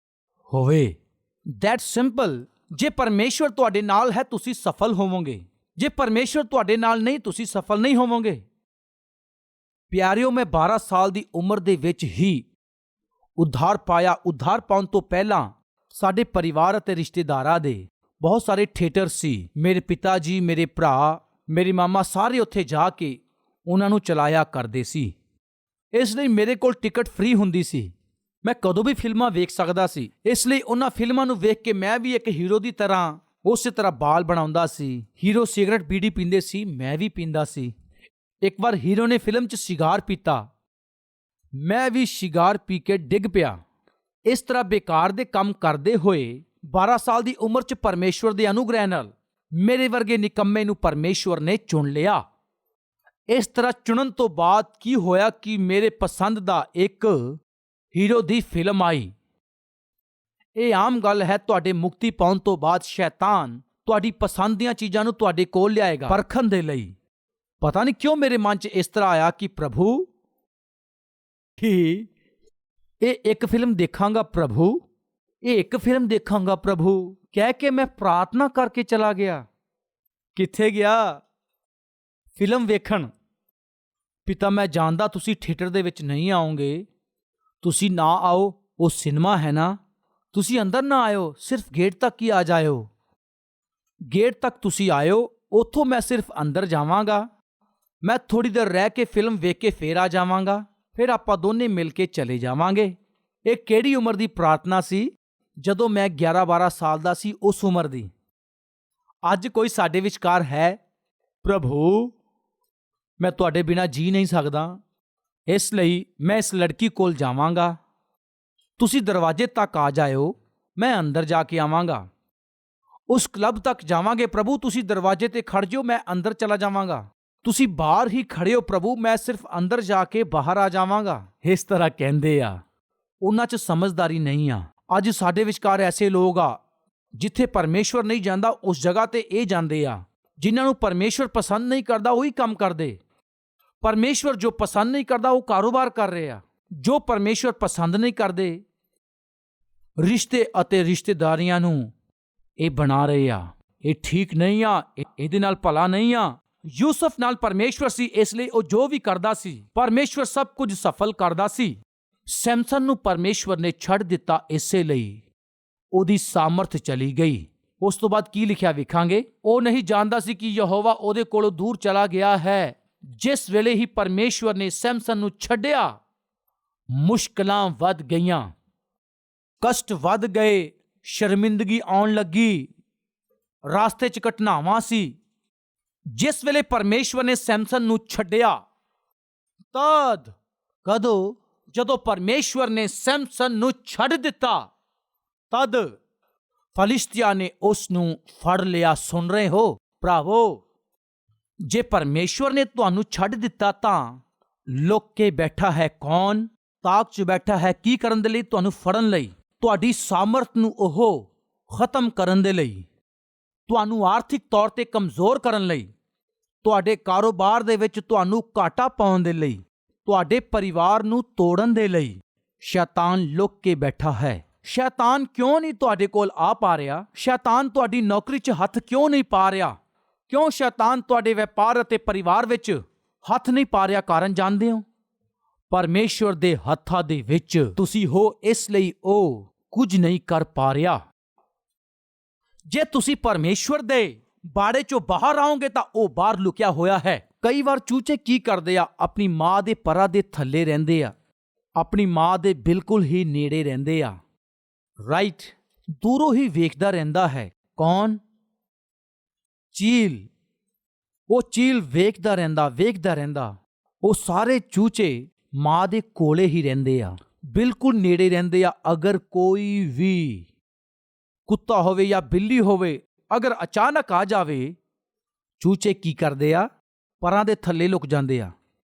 ਹੋਵੇ। That's simple. ਜੇ ਪਰਮੇਸ਼ਵਰ ਤੁਹਾਡੇ ਨਾਲ ਹੈ ਤੁਸੀਂ ਸਫਲ ਹੋਵੋਗੇ। ਜੇ ਪਰਮੇਸ਼ਵਰ ਤੁਹਾਡੇ ਨਾਲ ਨਹੀਂ ਤੁਸੀਂ ਸਫਲ ਨਹੀਂ ਹੋਵੋਗੇ। ਪਿਆਰਿਓ, ਮੈਂ 12 ਸਾਲ ਦੀ ਉਮਰ ਦੇ ਵਿੱਚ ਹੀ ਉਧਾਰ ਪਾਇਆ। ਉਧਾਰ ਪਾਉਣ ਤੋਂ ਪਹਿਲਾਂ ਸਾਡੇ ਪਰਿਵਾਰ ਅਤੇ ਰਿਸ਼ਤੇਦਾਰਾਂ ਦੇ ਬਹੁਤ ਸਾਰੇ ਥੀਏਟਰ ਸੀ। ਮੇਰੇ ਪਿਤਾ ਜੀ, ਮੇਰੇ ਭਰਾ, ਮੇਰੇ ਮਾਮਾ ਸਾਰੇ ਉੱਥੇ ਜਾ ਕੇ ਉਹਨਾਂ ਨੂੰ ਚਲਾਇਆ ਕਰਦੇ ਸੀ। ਇਸ ਲਈ ਮੇਰੇ ਕੋਲ ਟਿਕਟ ਫ੍ਰੀ ਹੁੰਦੀ ਸੀ। ਮੈਂ ਕਦੋਂ ਵੀ ਫਿਲਮਾਂ ਵੇਖ ਸਕਦਾ ਸੀ। ਇਸ ਲਈ ਉਹਨਾਂ ਫਿਲਮਾਂ ਨੂੰ ਵੇਖ ਕੇ ਮੈਂ ਵੀ ਇੱਕ ਹੀਰੋ ਦੀ ਤਰ੍ਹਾਂ ਉਸੇ ਤਰ੍ਹਾਂ ਬਾਲ ਬਣਾਉਂਦਾ ਸੀ। ਹੀਰੋ ਸਿਗਰਟ ਬੀੜੀ ਪੀਂਦੇ ਸੀ, ਮੈਂ ਵੀ ਪੀਂਦਾ ਸੀ। ਇੱਕ ਵਾਰ ਹੀਰੋ ਨੇ ਫਿਲਮ 'ਚ ਸਿਗਾਰ ਪੀਤਾ, ਮੈਂ ਵੀ ਸਿਗਾਰ ਪੀ ਕੇ ਡਿੱਗ ਪਿਆ। ਇਸ ਤਰ੍ਹਾਂ ਬੇਕਾਰ ਦੇ ਕੰਮ ਕਰਦੇ ਹੋਏ 12 ਸਾਲ ਦੀ ਉਮਰ 'ਚ ਪਰਮੇਸ਼ਵਰ ਦੇ ਅਨੁਗ੍ਰਹਿ ਨਾਲ ਮੇਰੇ ਵਰਗੇ ਨਿਕੰਮੇ ਨੂੰ ਪਰਮੇਸ਼ਵਰ ਨੇ ਚੁਣ ਲਿਆ। ਇਸ ਤਰ੍ਹਾਂ ਚੁਣਨ ਤੋਂ ਬਾਅਦ ਕੀ ਹੋਇਆ ਕਿ ਮੇਰੇ ਪਸੰਦ ਦਾ ਇੱਕ ਹੀਰੋ ਦੀ ਫਿਲਮ ਆਈ। ਇਹ ਆਮ ਗੱਲ ਹੈ, ਤੁਹਾਡੇ ਮੁਕਤੀ ਪਾਉਣ ਤੋਂ ਬਾਅਦ ਸ਼ੈਤਾਨ ਤੁਹਾਡੀ ਪਸੰਦ ਦੀਆਂ ਚੀਜ਼ਾਂ ਨੂੰ ਤੁਹਾਡੇ ਕੋਲ ਲਿਆਏਗਾ ਪਰਖਣ ਦੇ ਲਈ। ਪਤਾ ਨਹੀਂ ਕਿਉਂ ਮੇਰੇ ਮਨ 'ਚ ਇਸ ਤਰ੍ਹਾਂ ਆਇਆ ਕਿ ਪ੍ਰਭੂ ਇਹ ਇੱਕ ਫਿਲਮ ਦੇਖਾਂਗਾ ਪ੍ਰਭੂ, ਇਹ ਇੱਕ ਫਿਲਮ ਦੇਖਾਂਗਾ ਪ੍ਰਭੂ ਕਹਿ ਕੇ ਮੈਂ ਪ੍ਰਾਰਥਨਾ ਕਰਕੇ ਚਲਾ ਗਿਆ। ਕਿੱਥੇ ਗਿਆ? ਫਿਲਮ ਵੇਖਣ। ਪਿਤਾ, ਮੈਂ ਜਾਣਦਾ ਤੁਸੀਂ ਥੀਏਟਰ ਦੇ ਵਿੱਚ ਨਹੀਂ ਆਓਗੇ, ਤੁਸੀਂ ਨਾ ਆਓ, ਉਹ ਸਿਨੇਮਾ ਹੈ ਨਾ, ਤੁਸੀਂ ਅੰਦਰ ਨਾ ਆਇਓ, ਸਿਰਫ ਗੇਟ ਤੱਕ ਹੀ ਆ ਜਾਇਓ। ਗੇਟ ਤੱਕ ਤੁਸੀਂ ਆਇਓ, ਉੱਥੋਂ ਮੈਂ ਸਿਰਫ ਅੰਦਰ ਜਾਵਾਂਗਾ, ਮੈਂ ਥੋੜੀ ਦੇਰ ਰਹਿ ਕੇ ਫਿਲਮ ਵੇਖ ਕੇ ਫੇਰ ਆ ਜਾਵਾਂਗਾ, ਫਿਰ ਆਪਾਂ ਦੋਨੇ ਮਿਲ ਕੇ ਚਲੇ ਜਾਵਾਂਗੇ। ਇਹ ਕਿਹੜੀ ਉਮਰ ਦੀ ਪ੍ਰਾਰਥਨਾ ਸੀ? ਜਦੋਂ ਮੈਂ 11-12 ਸਾਲ ਦਾ ਸੀ, ਉਸ ਉਮਰ ਦੀ। ਅੱਜ ਕੋਈ ਸਾਡੇ ਵਿਚਕਾਰ ਹੈ? ਪ੍ਰਭੂ, ਮੈਂ ਤੁਹਾਡੇ ਬਿਨਾਂ ਜੀ ਨਹੀਂ ਸਕਦਾ, ਇਸ ਲਈ ਮੈਂ ਇਸ ਲੜਕੀ ਕੋਲ ਜਾਵਾਂਗਾ, ਤੁਸੀਂ ਦਰਵਾਜ਼ੇ ਤੱਕ ਆ ਜਾਇਓ, ਮੈਂ ਅੰਦਰ ਜਾ ਕੇ ਆਵਾਂਗਾ। ਉਸ ਕਲੱਬ ਤੱਕ ਜਾਵਾਂਗੇ ਪ੍ਰਭੂ, ਤੁਸੀਂ ਦਰਵਾਜ਼ੇ ਤੇ ਖੜ ਜਾਓ, ਮੈਂ ਅੰਦਰ ਚਲਾ ਜਾਵਾਂਗਾ। ਤੁਸੀਂ ਬਾਹਰ ਹੀ ਖੜੇ ਹੋ ਪ੍ਰਭੂ, ਮੈਂ ਸਿਰਫ ਅੰਦਰ ਜਾ ਕੇ ਬਾਹਰ ਆ ਜਾਵਾਂਗਾ। ਇਸ ਤਰ੍ਹਾਂ ਕਹਿੰਦੇ ਆ, ਉਹਨਾਂ 'ਚ ਸਮਝਦਾਰੀ ਨਹੀਂ ਆ। ਅੱਜ ਸਾਡੇ ਵਿਚਕਾਰ ਐਸੇ ਲੋਕ ਆ, ਜਿੱਥੇ ਪਰਮੇਸ਼ਵਰ ਨਹੀਂ ਜਾਂਦਾ ਉਸ ਜਗ੍ਹਾ ਤੇ ਇਹ ਜਾਂਦੇ ਆ। ਜਿਨ੍ਹਾਂ ਨੂੰ ਪਰਮੇਸ਼ਵਰ ਪਸੰਦ ਨਹੀਂ ਕਰਦਾ ਉਹੀ ਕੰਮ ਕਰਦੇ। ਪਰਮੇਸ਼ਵਰ ਜੋ ਪਸੰਦ ਨਹੀਂ ਕਰਦਾ ਉਹ ਕਾਰੋਬਾਰ ਕਰ ਰਹੇ ਆ। ਜੋ ਪਰਮੇਸ਼ਵਰ ਪਸੰਦ ਨਹੀਂ ਕਰਦੇ, ਰਿਸ਼ਤੇ ਅਤੇ ਰਿਸ਼ਤੇਦਾਰੀਆਂ ਨੂੰ ਇਹ ਬਣਾ ਰਹੇ ਆ। ਇਹ ਠੀਕ ਨਹੀਂ ਆ, ਇਹਦੇ ਨਾਲ ਭਲਾ ਨਹੀਂ ਆ। ਯੂਸਫ ਨਾਲ ਪਰਮੇਸ਼ਵਰ ਸੀ, ਇਸ ਲਈ ਉਹ ਜੋ ਵੀ ਕਰਦਾ ਸੀ ਪਰਮੇਸ਼ਵਰ ਸਭ ਕੁਝ ਸਫਲ ਕਰਦਾ ਸੀ। ਸੈਮਸਨ ਨੂੰ ਪਰਮੇਸ਼ਵਰ ਨੇ ਛੱਡ ਦਿੱਤਾ, ਇਸੇ ਲਈ ਉਹਦੀ ਸਾਮਰਥ ਚਲੀ ਗਈ। ਉਸ ਤੋਂ ਬਾਅਦ ਕੀ ਲਿਖਿਆ ਵੇਖਾਂਗੇ। ਉਹ ਨਹੀਂ ਜਾਣਦਾ ਸੀ ਕਿ ਯਹੋਵਾ ਉਹਦੇ ਕੋਲੋਂ ਦੂਰ ਚਲਾ ਗਿਆ ਹੈ। ਜਿਸ ਵੇਲੇ ਹੀ ਪਰਮੇਸ਼ਵਰ ਨੇ ਸੈਮਸਨ ਨੂੰ ਛੱਡਿਆ, ਮੁਸ਼ਕਲਾਂ ਵੱਧ ਗਈਆਂ, ਕਸ਼ਟ ਵੱਧ ਗਏ, ਸ਼ਰਮਿੰਦਗੀ ਆਉਣ ਲੱਗੀ, ਰਾਸਤੇ 'ਚ ਘਟਨਾਵਾਂ ਸੀ। ਜਿਸ ਵੇਲੇ ਪਰਮੇਸ਼ਵਰ ਨੇ ਸੈਮਸਨ ਨੂੰ ਛੱਡਿਆ, ਤਦ ਕਦੋਂ? ਜਦੋਂ ਪਰਮੇਸ਼ਵਰ ਨੇ ਸੈਮਸਨ ਨੂੰ ਛੱਡ ਦਿੱਤਾ, ਤਦ ਫਲਿਸ਼ਤੀਆਂ ਨੇ ਉਸ ਨੂੰ ਫੜ ਲਿਆ। ਸੁਣ ਰਹੇ ਹੋ ਭਰਾਵੋ? ਜੇ ਪਰਮੇਸ਼ਵਰ ਨੇ ਤੁਹਾਨੂੰ ਛੱਡ ਦਿੱਤਾ ਤਾਂ ਲੁਕ ਕੇ ਬੈਠਾ ਹੈ ਕੌਣ? ਤਾਕ 'ਚ ਬੈਠਾ ਹੈ ਕੀ ਕਰਨ ਦੇ ਲਈ? ਤੁਹਾਨੂੰ ਫੜਨ ਲਈ, ਤੁਹਾਡੀ ਸਾਮਰਥ ਨੂੰ ਉਹ ਖਤਮ ਕਰਨ ਦੇ ਲਈ, ਤੁਹਾਨੂੰ ਆਰਥਿਕ ਤੌਰ ਤੇ ਕਮਜ਼ੋਰ ਕਰਨ ਲਈ, ਤੁਹਾਡੇ ਕਾਰੋਬਾਰ ਦੇ ਵਿੱਚ ਤੁਹਾਨੂੰ ਘਾਟਾ ਪਾਉਣ ਦੇ ਲਈ, ਤੁਹਾਡੇ ਪਰਿਵਾਰ ਨੂੰ ਤੋੜਨ ਦੇ ਲਈ ਸ਼ੈਤਾਨ ਲੁਕ ਕੇ ਬੈਠਾ ਹੈ। ਸ਼ੈਤਾਨ ਕਿਉਂ ਨਹੀਂ ਤੁਹਾਡੇ ਕੋਲ ਆ ਪਾ ਰਿਹਾ? ਸ਼ੈਤਾਨ ਤੁਹਾਡੀ ਨੌਕਰੀ 'ਚ ਹੱਥ ਕਿਉਂ ਨਹੀਂ ਪਾ ਰਿਹਾ? ਕਿਉਂ ਸ਼ੈਤਾਨ ਤੁਹਾਡੇ ਵਪਾਰ ਅਤੇ ਪਰਿਵਾਰ ਵਿੱਚ ਹੱਥ ਨਹੀਂ ਪਾ ਰਿਹਾ? ਕਾਰਨ ਜਾਣਦੇ ਹੋ? ਪਰਮੇਸ਼ਵਰ ਦੇ ਹੱਥਾਂ ਦੇ ਵਿੱਚ ਤੁਸੀਂ ਹੋ, ਇਸ ਲਈ ਉਹ ਕੁਝ ਨਹੀਂ ਕਰ ਪਾ ਰਿਹਾ। ਜੇ ਤੁਸੀਂ ਪਰਮੇਸ਼ਵਰ ਦੇ ਬਾੜੇ 'ਚੋਂ ਬਾਹਰ ਆਓਗੇ ਤਾਂ ਉਹ ਬਾਹਰ ਲੁਕਿਆ ਹੋਇਆ ਹੈ। ਕਈ ਵਾਰ ਚੂਚੇ ਕੀ ਕਰਦੇ ਆ? ਆਪਣੀ ਮਾਂ ਦੇ ਪਰਾਂ ਦੇ ਥੱਲੇ ਰਹਿੰਦੇ ਆ, ਆਪਣੀ ਮਾਂ ਦੇ ਬਿਲਕੁਲ ਹੀ ਨੇੜੇ ਰਹਿੰਦੇ ਆ। ਰਾਈਟ, ਦੂਰੋਂ ਹੀ ਵੇਖਦਾ ਰਹਿੰਦਾ ਹੈ। ਕੌਣ? ਚੀਲ। ਉਹ ਚੀਲ ਵੇਖਦਾ ਰਹਿੰਦਾ। ਉਹ ਸਾਰੇ ਚੂਚੇ ਮਾਂ ਦੇ ਕੋਲੇ ਹੀ ਰਹਿੰਦੇ ਆ, ਬਿਲਕੁਲ ਨੇੜੇ ਰਹਿੰਦੇ ਆ। ਅਗਰ ਕੋਈ ਵੀ ਕੁੱਤਾ ਹੋਵੇ ਜਾਂ ਬਿੱਲੀ ਹੋਵੇ, ਅਗਰ ਅਚਾਨਕ ਆ ਜਾਵੇ, ਚੂਚੇ ਕੀ ਕਰਦੇ ਆ? ਪਰਾਂ ਦੇ ਥੱਲੇ ਲੁਕ ਜਾਂਦੇ ਆ।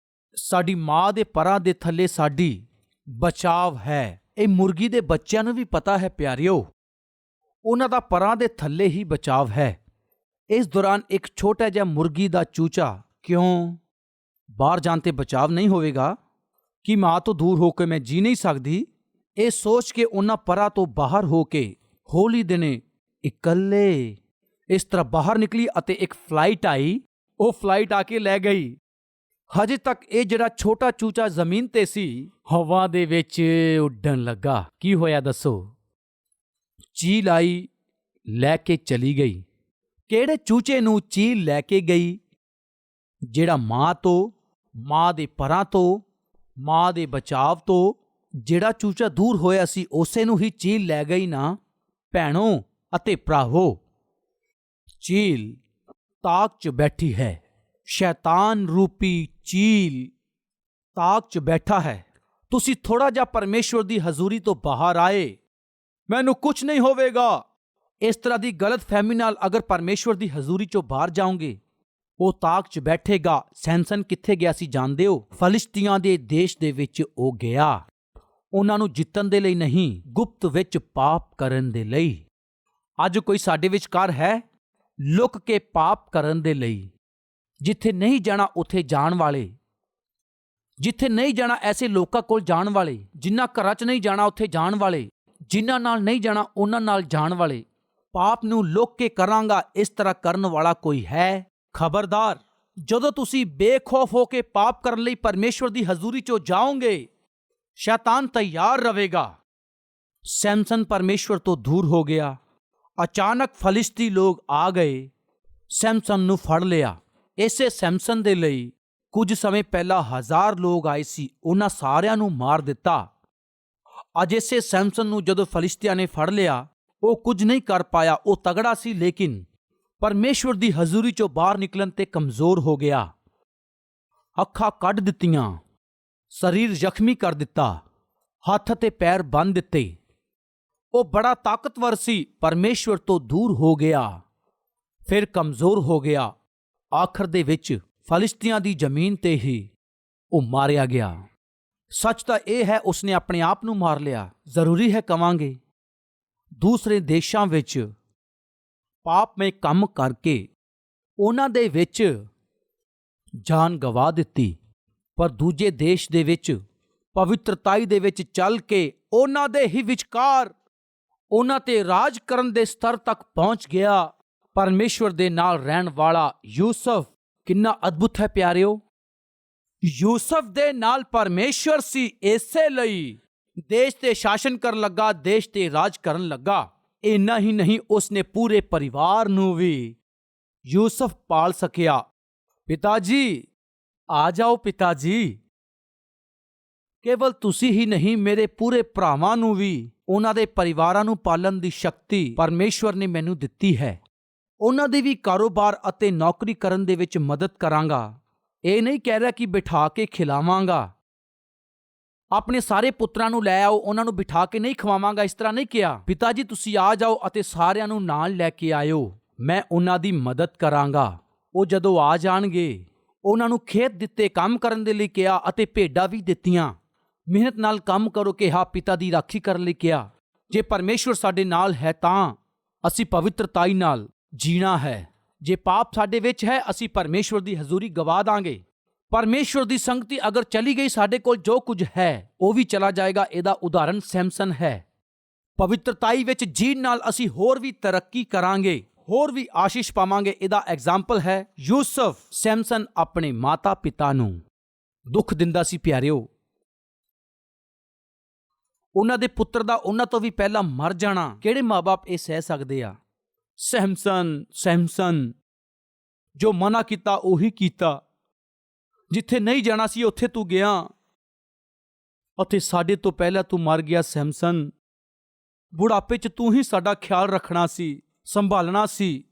ਸਾਡੀ ਮਾਂ ਦੇ ਪਰਾਂ ਦੇ ਥੱਲੇ ਸਾਡੀ ਬਚਾਵ ਹੈ। ਇਹ ਮੁਰਗੀ ਦੇ ਬੱਚਿਆਂ ਨੂੰ ਵੀ ਪਤਾ ਹੈ ਪਿਆਰਿਓ, ਉਹਨਾਂ ਦਾ ਪਰਾਂ ਦੇ ਥੱਲੇ ਹੀ ਬਚਾਵ ਹੈ। ਇਸ ਦੌਰਾਨ ਇੱਕ ਛੋਟਾ ਜਿਹਾ ਮੁਰਗੀ ਦਾ ਚੂਚਾ ਕਿਉਂ ਬਾਹਰ ਜਾਣ ਤੇ ਬਚਾਵ ਨਹੀਂ ਹੋਵੇਗਾ ਕਿ ਮਾਂ ਤੋਂ ਦੂਰ ਹੋ ਕੇ ਮੈਂ ਜੀ ਨਹੀਂ ਸਕਦੀ। ਇਹ ਸੋਚ ਕੇ ਉਹਨਾਂ ਪਰਾਂ ਤੋਂ ਬਾਹਰ ਹੋ ਕੇ ਹੌਲੀ ਦਿਨੇ ਇਕੱਲੇ ਇਸ ਤਰ੍ਹਾਂ ਬਾਹਰ ਨਿਕਲੀ ਅਤੇ ਇੱਕ ਫਲਾਈਟ ਆਈ। ਉਹ ਫਲਾਈਟ ਆ ਕੇ ਲੈ ਗਈ। ਹਜੇ ਤੱਕ ਇਹ ਜਿਹੜਾ ਛੋਟਾ ਚੂਚਾ ਜ਼ਮੀਨ ਤੇ ਸੀ, ਹਵਾ ਦੇ ਵਿੱਚ ਉੱਡਣ ਲੱਗਾ। ਕੀ ਹੋਇਆ ਦੱਸੋ? ਚੀਲ ਆਈ, ਲੈ ਕੇ ਚਲੀ ਗਈ। ਕਿਹੜੇ ਚੂਚੇ ਨੂੰ ਚੀਲ ਲੈ ਕੇ ਗਈ? ਜਿਹੜਾ ਮਾਂ ਤੋਂ, ਮਾਂ ਦੇ ਪਰਾਂ ਤੋਂ, ਮਾਂ ਦੇ ਬਚਾਵ ਤੋਂ ਜਿਹੜਾ ਚੂਚਾ ਦੂਰ ਹੋਇਆ ਸੀ, ਉਸੇ ਨੂੰ ਹੀ ਚੀਲ ਲੈ ਗਈ ਨਾ। ਭੈਣੋ ਅਤੇ ਭਰਾਵੋ, ਚੀਲ ਤਾਕ 'ਚ ਬੈਠੀ ਹੈ। ਸ਼ੈਤਾਨ ਰੂਪੀ ਚੀਲ ਤਾਕ 'ਚ ਬੈਠਾ ਹੈ। ਤੁਸੀਂ ਥੋੜਾ ਜਿਹਾ ਪਰਮੇਸ਼ਵਰ ਦੀ ਹਜ਼ੂਰੀ ਤੋਂ ਬਾਹਰ ਆਏ, ਮੈਨੂੰ ਕੁਝ ਨਹੀਂ ਹੋਵੇਗਾ, ਇਸ ਤਰ੍ਹਾਂ ਦੀ ਗਲਤ ਫਹਿਮੀ ਨਾਲ ਅਗਰ ਪਰਮੇਸ਼ਵਰ ਦੀ ਹਜ਼ੂਰੀ 'ਚੋਂ ਬਾਹਰ ਜਾਓਗੇ, ਉਹ ਤਾਕ 'ਚ ਬੈਠੇਗਾ। ਸੈਮਸਨ ਕਿੱਥੇ ਗਿਆ ਸੀ ਜਾਣਦੇ ਹੋ? ਫਲਿਸ਼ਤੀਆਂ ਦੇ ਦੇਸ਼ ਦੇ ਵਿੱਚ ਉਹ ਗਿਆ। ਉਹਨਾਂ ਨੂੰ ਜਿੱਤਣ ਦੇ ਲਈ ਨਹੀਂ, ਗੁਪਤ ਵਿੱਚ ਪਾਪ ਕਰਨ ਦੇ ਲਈ। ਅੱਜ ਕੋਈ ਸਾਡੇ ਵਿਚਕਾਰ ਹੈ ਲੁਕ ਕੇ ਪਾਪ ਕਰਨ ਦੇ ਲਈ। ਜਿੱਥੇ ਨਹੀਂ ਜਾਣਾ ਉੱਥੇ ਜਾਣ ਵਾਲੇ, ਜਿੱਥੇ ਨਹੀਂ ਜਾਣਾ ਐਸੇ ਲੋਕਾਂ ਕੋਲ ਜਾਣ ਵਾਲੇ, ਜਿਨ੍ਹਾਂ ਘਰਾਂ 'ਚ ਨਹੀਂ ਜਾਣਾ ਉੱਥੇ ਜਾਣ ਵਾਲੇ, ਜਿਨ੍ਹਾਂ ਨਾਲ ਨਹੀਂ ਜਾਣਾ ਉਹਨਾਂ ਨਾਲ ਜਾਣ ਵਾਲੇ। ਪਾਪ ਨੂੰ ਲੁਕ ਕੇ ਕਰਾਂਗਾ, ਇਸ ਤਰ੍ਹਾਂ ਕਰਨ ਵਾਲਾ ਕੋਈ ਹੈ? ਖਬਰਦਾਰ, ਜਦੋਂ ਤੁਸੀਂ ਬੇਖੌਫ ਹੋ ਕੇ ਪਾਪ ਕਰਨ ਲਈ ਪਰਮੇਸ਼ਵਰ ਦੀ ਹਜ਼ੂਰੀ 'ਚੋਂ ਜਾਓਗੇ, ਸ਼ੈਤਾਨ ਤਿਆਰ ਰਹੇਗਾ। ਸੈਮਸਨ ਪਰਮੇਸ਼ਵਰ ਤੋਂ ਦੂਰ ਹੋ ਗਿਆ। ਅਚਾਨਕ ਫਲਿਸ਼ਤੀ ਲੋਕ ਆ ਗਏ, ਸੈਮਸਨ ਨੂੰ ਫੜ ਲਿਆ। ਇਸੇ ਸੈਮਸਨ ਦੇ ਲਈ ਕੁਝ ਸਮੇਂ ਪਹਿਲਾਂ 1000 ਲੋਕ ਆਏ ਸੀ, ਉਹਨਾਂ ਸਾਰਿਆਂ ਨੂੰ ਮਾਰ ਦਿੱਤਾ। ਅੱਜ ਇਸੇ ਸੈਮਸਨ ਨੂੰ ਜਦੋਂ ਫਲਿਸ਼ਤੀਆਂ ਨੇ ਫੜ ਲਿਆ, ਉਹ ਕੁਝ ਨਹੀਂ ਕਰ ਪਾਇਆ। ਉਹ ਤਗੜਾ ਸੀ, ਲੇਕਿਨ ਪਰਮੇਸ਼ਵਰ ਦੀ ਹਜ਼ੂਰੀ 'ਚੋਂ ਬਾਹਰ ਨਿਕਲਣ ਤੇ ਕਮਜ਼ੋਰ ਹੋ ਗਿਆ। ਅੱਖਾਂ ਕੱਢ ਦਿੱਤੀਆਂ, ਸਰੀਰ ਜ਼ਖਮੀ ਕਰ ਦਿੱਤਾ, ਹੱਥ ਅਤੇ ਪੈਰ ਬੰਨ੍ਹ ਦਿੱਤੇ। ਉਹ ਬੜਾ ਤਾਕਤਵਰ ਸੀ, ਪਰਮੇਸ਼ਵਰ ਤੋਂ ਦੂਰ ਹੋ ਗਿਆ, ਫਿਰ ਕਮਜ਼ੋਰ ਹੋ ਗਿਆ। ਆਖਰ ਦੇ ਵਿੱਚ ਫਲਿਸ਼ਤੀਆਂ ਦੀ ਜ਼ਮੀਨ ਤੇ ਹੀ ਉਹ ਮਾਰਿਆ ਗਿਆ। ਸੱਚ ਤਾਂ ਇਹ ਹੈ ਉਸਨੇ ਆਪਣੇ ਆਪ ਨੂੰ ਮਾਰ ਲਿਆ। ਜ਼ਰੂਰੀ ਹੈ ਕਵਾਂਗੇ, ਦੂਸਰੇ ਦੇਸ਼ਾਂ ਵਿੱਚ ਪਾਪਮਈ ਕੰਮ ਕਰਕੇ ਉਹਨਾਂ ਦੇ ਵਿੱਚ ਜਾਨ ਗਵਾ ਦਿੱਤੀ, ਪਰ ਦੂਜੇ ਦੇਸ਼ ਦੇ ਵਿੱਚ ਪਵਿੱਤਰਤਾਈ ਦੇ ਵਿੱਚ ਚੱਲ ਕੇ ਉਹਨਾਂ ਦੇ ਹੀ ਵਿਚਕਾਰ ਉਹਨਾਂ ਤੇ ਰਾਜ ਕਰਨ ਦੇ ਸਤਰ ਤੱਕ ਪਹੁੰਚ ਗਿਆ। ਪਰਮੇਸ਼ਵਰ ਦੇ ਨਾਲ ਰਹਿਣ ਵਾਲਾ ਯੂਸਫ ਕਿੰਨਾ ਅਦਭੁਤ ਹੈ ਪਿਆਰਿਓ। ਯੂਸਫ ਦੇ ਨਾਲ ਪਰਮੇਸ਼ਵਰ ਸੀ, ਇਸੇ ਲਈ ਦੇਸ਼ ਤੇ ਸ਼ਾਸਨ ਕਰਨ ਲੱਗਾ, ਦੇਸ਼ ਤੇ ਰਾਜ ਕਰਨ ਲੱਗਾ। ਇੰਨਾ ਹੀ ਨਹੀਂ, ਉਸਨੇ ਪੂਰੇ ਪਰਿਵਾਰ ਨੂੰ ਵੀ ਯੂਸਫ ਪਾਲ ਸਕਿਆ। ਪਿਤਾ ਜੀ ਆ ਜਾਓ, ਪਿਤਾ ਜੀ। ਕੇਵਲ ਤੁਸੀਂ ਹੀ ਨਹੀਂ, ਮੇਰੇ ਪੂਰੇ ਭਰਾਵਾਂ ਨੂੰ ਵੀ, ਉਹਨਾਂ ਦੇ ਪਰਿਵਾਰਾਂ ਨੂੰ ਪਾਲਣ ਦੀ ਸ਼ਕਤੀ ਪਰਮੇਸ਼ਵਰ ਨੇ ਮੈਨੂੰ ਦਿੱਤੀ ਹੈ। ਉਹਨਾਂ ਦੀ ਵੀ ਕਾਰੋਬਾਰ ਅਤੇ ਨੌਕਰੀ ਕਰਨ ਦੇ ਵਿੱਚ ਮਦਦ ਕਰਾਂਗਾ। ਇਹ ਨਹੀਂ ਕਹਿ ਰਿਹਾ ਕਿ ਬਿਠਾ ਕੇ ਖਿਲਾਵਾਂਗਾ। ਆਪਣੇ ਸਾਰੇ ਪੁੱਤਰਾਂ ਨੂੰ ਲੈ ਆਓ, ਉਹਨਾਂ ਨੂੰ ਬਿਠਾ ਕੇ ਨਹੀਂ ਖਵਾਵਾਂਗਾ, ਇਸ ਤਰ੍ਹਾਂ ਨਹੀਂ ਕਿਹਾ। ਪਿਤਾ ਜੀ ਤੁਸੀਂ ਆ ਜਾਓ ਅਤੇ ਸਾਰਿਆਂ ਨੂੰ ਨਾਲ ਲੈ ਕੇ ਆਇਓ, ਮੈਂ ਉਹਨਾਂ ਦੀ ਮਦਦ ਕਰਾਂਗਾ। ਉਹ ਜਦੋਂ ਆ ਜਾਣਗੇ, ਉਹਨਾਂ ਨੂੰ ਖੇਤ ਦਿੱਤੇ ਕੰਮ ਕਰਨ ਦੇ ਲਈ ਕਿਹਾ ਅਤੇ ਭੇਡਾਂ ਵੀ ਦਿੱਤੀਆਂ। ਮਿਹਨਤ ਨਾਲ ਕੰਮ ਕਰੋ ਕਿਹਾ, ਪਿਤਾ ਦੀ ਰਾਖੀ ਕਰਨ ਲਈ ਕਿਹਾ। ਜੇ ਪਰਮੇਸ਼ਵਰ ਸਾਡੇ ਨਾਲ ਹੈ ਤਾਂ ਅਸੀਂ ਪਵਿੱਤਰਤਾਈ ਨਾਲ ਜੀਣਾ ਹੈ। ਜੇ ਪਾਪ ਸਾਡੇ ਵਿੱਚ ਹੈ, ਅਸੀਂ ਪਰਮੇਸ਼ਵਰ ਦੀ ਹਜ਼ੂਰੀ ਗਵਾ ਦਾਂਗੇ। ਪਰਮੇਸ਼ਵਰ ਦੀ ਸੰਗਤੀ ਅਗਰ ਚਲੀ ਗਈ, ਸਾਡੇ ਕੋਲ ਜੋ ਕੁਝ ਹੈ ਉਹ ਵੀ ਚਲਾ ਜਾਏਗਾ। ਇਹਦਾ ਉਦਾਹਰਨ ਸੈਮਸਨ ਹੈ। ਪਵਿੱਤਰਤਾਈ ਵਿੱਚ ਜੀਣ ਨਾਲ ਅਸੀਂ ਹੋਰ ਵੀ ਤਰੱਕੀ ਕਰਾਂਗੇ, ਹੋਰ ਵੀ ਆਸ਼ੀਸ਼ ਪਾਵਾਂਗੇ। ਇਹਦਾ ਐਗਜ਼ਾਮਪਲ ਹੈ ਯੂਸਫ। ਸੈਮਸਨ ਆਪਣੇ ਮਾਤਾ ਪਿਤਾ ਨੂੰ ਦੁੱਖ ਦਿੰਦਾ ਸੀ ਪਿਆਰਿਓ। ਉਹਨਾਂ ਦੇ ਪੁੱਤਰ ਦਾ ਉਹਨਾਂ ਤੋਂ ਵੀ ਪਹਿਲਾਂ ਮਰ ਜਾਣਾ ਕਿਹੜੇ ਮਾਂ-ਬਾਪ ਇਹ ਸਹਿ ਸਕਦੇ ਆ? ਸੈਮਸਨ ਜੋ ਮਨਾ ਕੀਤਾ ਉਹੀ ਕੀਤਾ। ਜਿੱਥੇ ਨਹੀਂ ਜਾਣਾ ਸੀ ਉੱਥੇ ਤੂੰ ਗਿਆ ਅਤੇ ਸਾਡੇ ਤੋਂ ਪਹਿਲਾਂ ਤੂੰ ਮਰ ਗਿਆ। ਸੈਮਸਨ, ਬੁਢਾਪੇ 'ਚ ਤੂੰ ਹੀ ਸਾਡਾ ਖਿਆਲ ਰੱਖਣਾ ਸੀ, ਸੰਭਾਲਣਾ ਸੀ,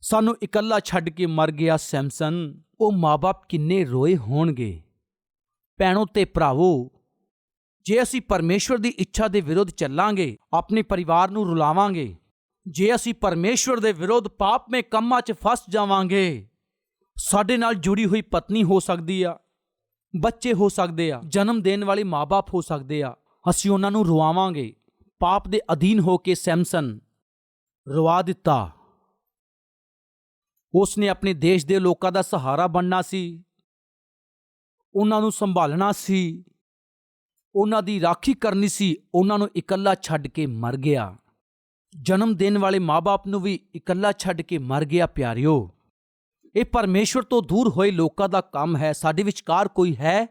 ਸਾਨੂੰ ਇਕੱਲਾ ਛੱਡ ਕੇ ਮਰ ਗਿਆ। ਸੈਮਸਨ, ਉਹ ਮਾਂ-ਬਾਪ ਕਿੰਨੇ ਰੋਏ ਹੋਣਗੇ। ਭੈਣੋ ਤੇ ਭਰਾਵੋ, ਜੇ ਅਸੀਂ ਪਰਮੇਸ਼ਵਰ ਦੀ ਇੱਛਾ ਦੇ ਵਿਰੁੱਧ ਚੱਲਾਂਗੇ, ਆਪਣੇ ਪਰਿਵਾਰ ਨੂੰ ਰੁਲਾਵਾਂਗੇ, ਜੇ ਅਸੀਂ ਪਰਮੇਸ਼ਵਰ ਦੇ ਵਿਰੁੱਧ ਪਾਪਮਈ ਕੰਮਾਂ 'ਚ ਫਸ ਜਾਵਾਂਗੇ, ਸਾਡੇ ਨਾਲ ਜੁੜੀ ਹੋਈ ਪਤਨੀ ਹੋ ਸਕਦੀ ਆ, ਬੱਚੇ ਹੋ ਸਕਦੇ ਆ, ਜਨਮ ਦੇਣ ਵਾਲੇ ਮਾਂ-ਬਾਪ ਹੋ ਸਕਦੇ ਆ, ਅਸੀਂ ਉਹਨਾਂ ਨੂੰ ਰੁਆਵਾਂਗੇ। ਪਾਪ ਦੇ ਅਧੀਨ ਹੋ ਕੇ ਸੈਮਸਨ ਰੁਆ ਦਿੱਤਾ। ਉਸਨੇ ਆਪਣੇ ਦੇਸ਼ ਦੇ ਲੋਕਾਂ ਦਾ ਸਹਾਰਾ ਬਣਨਾ ਸੀ, ਉਹਨਾਂ ਨੂੰ ਸੰਭਾਲਣਾ ਸੀ, ਉਹਨਾਂ ਦੀ ਰਾਖੀ ਕਰਨੀ ਸੀ, ਉਹਨਾਂ ਨੂੰ ਇਕੱਲਾ ਛੱਡ ਕੇ ਮਰ ਗਿਆ। ਜਨਮ ਦੇਣ ਵਾਲੇ ਮਾਂ-ਬਾਪ ਨੂੰ ਵੀ ਇਕੱਲਾ ਛੱਡ ਕੇ ਮਰ ਗਿਆ। ਪਿਆਰਿਓ, ਇਹ ਪਰਮੇਸ਼ਵਰ ਤੋਂ ਦੂਰ ਹੋਏ ਲੋਕਾਂ ਦਾ ਕੰਮ ਹੈ। ਸਾਡੇ ਵਿਚਕਾਰ ਕੋਈ ਹੈ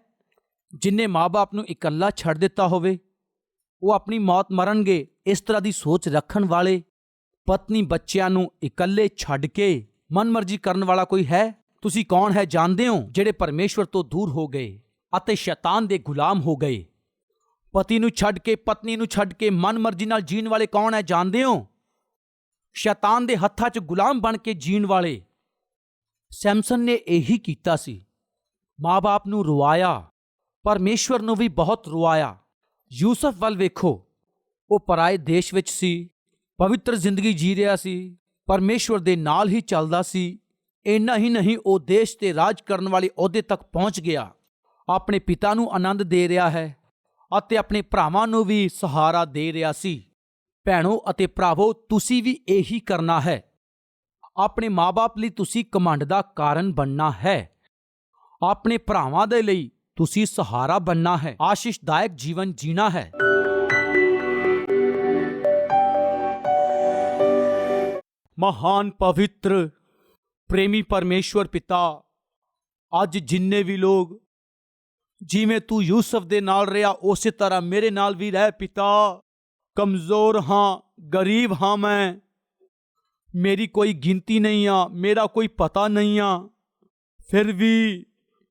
ਜਿਨ੍ਹਾਂ ਮਾਂ-ਬਾਪ ਨੂੰ ਇਕੱਲਾ ਛੱਡ ਦਿੱਤਾ ਹੋਵੇ? ਉਹ ਆਪਣੀ ਮੌਤ ਮਰਨਗੇ, ਇਸ ਤਰ੍ਹਾਂ ਦੀ ਸੋਚ ਰੱਖਣ ਵਾਲੇ, ਪਤਨੀ ਬੱਚਿਆਂ ਨੂੰ ਇਕੱਲੇ ਛੱਡ ਕੇ ਮਨਮਰਜ਼ੀ ਕਰਨ ਵਾਲਾ ਕੋਈ ਹੈ? ਤੁਸੀਂ ਕੌਣ ਹੈ ਜਾਣਦੇ ਹੋ? ਜਿਹੜੇ ਪਰਮੇਸ਼ਵਰ ਤੋਂ ਦੂਰ ਹੋ ਗਏ ਅਤੇ ਸ਼ੈਤਾਨ ਦੇ ਗੁਲਾਮ ਹੋ ਗਏ। ਪਤੀ ਨੂੰ ਛੱਡ ਕੇ, ਪਤਨੀ ਨੂੰ ਛੱਡ ਕੇ ਮਨਮਰਜ਼ੀ ਨਾਲ ਜੀਣ ਵਾਲੇ ਕੌਣ ਹੈ ਜਾਣਦੇ ਹੋ? ਸ਼ੈਤਾਨ ਦੇ ਹੱਥਾਂ 'ਚ ਗੁਲਾਮ ਬਣ ਕੇ ਜੀਣ ਵਾਲੇ। ਸੈਮਸਨ ਨੇ ਇਹੀ ਕੀਤਾ ਸੀ। ਮਾਂ-ਬਾਪ ਨੂੰ ਰੁਆਇਆ, ਪਰਮੇਸ਼ਵਰ ਨੂੰ ਵੀ ਬਹੁਤ ਰੁਆਇਆ। ਯੂਸਫ ਵੱਲ ਵੇਖੋ, ਉਹ ਪਰਾਏ ਦੇਸ਼ ਵਿੱਚ ਸੀ, ਪਵਿੱਤਰ ਜ਼ਿੰਦਗੀ ਜੀ ਰਿਹਾ ਸੀ, ਪਰਮੇਸ਼ਵਰ ਦੇ ਨਾਲ ਹੀ ਚੱਲਦਾ ਸੀ। ਇੰਨਾ ਹੀ ਨਹੀਂ, ਉਹ ਦੇਸ਼ ਤੇ ਰਾਜ ਕਰਨ ਵਾਲੇ ਅਹੁਦੇ ਤੱਕ ਪਹੁੰਚ ਗਿਆ। ਆਪਣੇ ਪਿਤਾ ਨੂੰ ਆਨੰਦ ਦੇ ਰਿਹਾ ਹੈ ਅਤੇ ਆਪਣੇ ਭਰਾਵਾਂ ਨੂੰ ਵੀ ਸਹਾਰਾ ਦੇ ਰਿਹਾ ਸੀ। ਭੈਣੋ ਅਤੇ ਭਰਾਵੋ, ਤੁਸੀਂ ਵੀ ਇਹੀ ਕਰਨਾ ਹੈ। ਆਪਣੇ ਮਾਂ-ਬਾਪ ਲਈ ਤੁਸੀਂ ਘਮੰਡ ਦਾ ਕਾਰਨ ਬਣਨਾ ਹੈ। ਆਪਣੇ ਭਰਾਵਾਂ ਦੇ ਲਈ ਤੁਸੀਂ ਸਹਾਰਾ ਬਣਨਾ ਹੈ। ਆਸ਼ੀਸ਼ਦਾਇਕ ਜੀਵਨ ਜੀਣਾ ਹੈ। ਮਹਾਨ ਪਵਿੱਤਰ ਪ੍ਰੇਮੀ ਪਰਮੇਸ਼ਵਰ ਪਿਤਾ, ਅੱਜ ਜਿੰਨੇ ਵੀ ਲੋਕ, ਜਿਵੇਂ ਤੂੰ ਯੂਸਫ ਦੇ ਨਾਲ ਰਿਹਾ ਉਸੇ ਤਰ੍ਹਾਂ ਮੇਰੇ ਨਾਲ ਵੀ ਰਹਿ ਪਿਤਾ। ਕਮਜ਼ੋਰ ਹਾਂ, ਗਰੀਬ ਹਾਂ ਮੈਂ, ਮੇਰੀ ਕੋਈ ਗਿਣਤੀ ਨਹੀਂ ਆ, ਮੇਰਾ ਕੋਈ ਪਤਾ ਨਹੀਂ ਆ, ਫਿਰ ਵੀ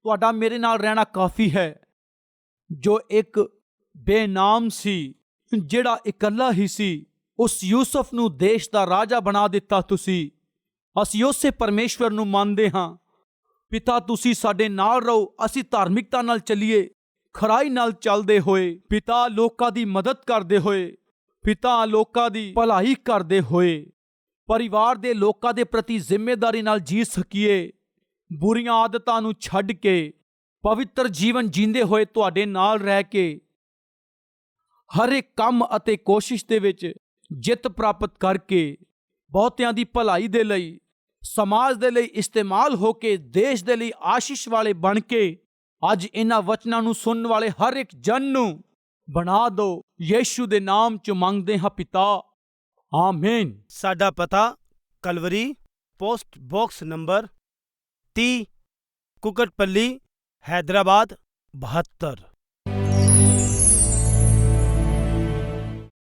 ਤੁਹਾਡਾ ਮੇਰੇ ਨਾਲ ਰਹਿਣਾ ਕਾਫੀ ਹੈ। ਜੋ ਇੱਕ ਬੇਨਾਮ ਸੀ, ਜਿਹੜਾ ਇਕੱਲਾ ਹੀ ਸੀ, ਉਸ ਯੂਸਫ ਨੂੰ ਦੇਸ਼ ਦਾ ਰਾਜਾ ਬਣਾ ਦਿੱਤਾ ਤੁਸੀਂ। ਅਸੀਂ ਉਸੇ ਪਰਮੇਸ਼ਵਰ ਨੂੰ ਮੰਨਦੇ ਹਾਂ। ਪਿਤਾ, ਤੁਸੀਂ ਸਾਡੇ ਨਾਲ ਰਹੋ, ਅਸੀਂ ਧਾਰਮਿਕਤਾ ਨਾਲ ਚੱਲੀਏ, ਖਰਾਈ ਨਾਲ ਚੱਲਦੇ ਹੋਏ, ਪਿਤਾ ਲੋਕਾਂ ਦੀ ਮਦਦ ਕਰਦੇ ਹੋਏ, ਪਿਤਾ ਲੋਕਾਂ ਦੀ ਭਲਾਈ ਕਰਦੇ ਹੋਏ, ਪਰਿਵਾਰ ਦੇ ਲੋਕਾਂ ਦੇ ਪ੍ਰਤੀ ਜ਼ਿੰਮੇਵਾਰੀ ਨਾਲ ਜੀ ਸਕੀਏ। ਬੁਰੀਆਂ ਆਦਤਾਂ ਨੂੰ ਛੱਡ ਕੇ ਪਵਿੱਤਰ ਜੀਵਨ ਜੀਂਦੇ ਹੋਏ ਤੁਹਾਡੇ ਨਾਲ ਰਹਿ ਕੇ ਹਰ ਇੱਕ ਕੰਮ ਅਤੇ ਕੋਸ਼ਿਸ਼ ਦੇ ਵਿੱਚ ਜਿੱਤ ਪ੍ਰਾਪਤ ਕਰਕੇ ਬਹੁਤਿਆਂ ਦੀ ਭਲਾਈ ਦੇ ਲਈ, ਸਮਾਜ ਦੇ ਲਈ ਇਸਤੇਮਾਲ ਹੋ ਕੇ ਦੇਸ਼ ਦੇ ਲਈ ਆਸ਼ੀਸ਼ ਵਾਲੇ ਬਣ ਕੇ ਅੱਜ ਇਹਨਾਂ ਵਚਨਾਂ ਨੂੰ ਸੁਣਨ ਵਾਲੇ ਹਰ ਇੱਕ ਜਨ ਨੂੰ ਬਣਾ ਦਿਓ। ਯੀਸ਼ੂ ਦੇ ਨਾਮ 'ਚ ਮੰਗਦੇ ਹਾਂ ਪਿਤਾ, ਆਮੀਨ। ਸਾਡਾ ਪਤਾ Calvary, post box number 30, Kukatpally, Hyderabad 72।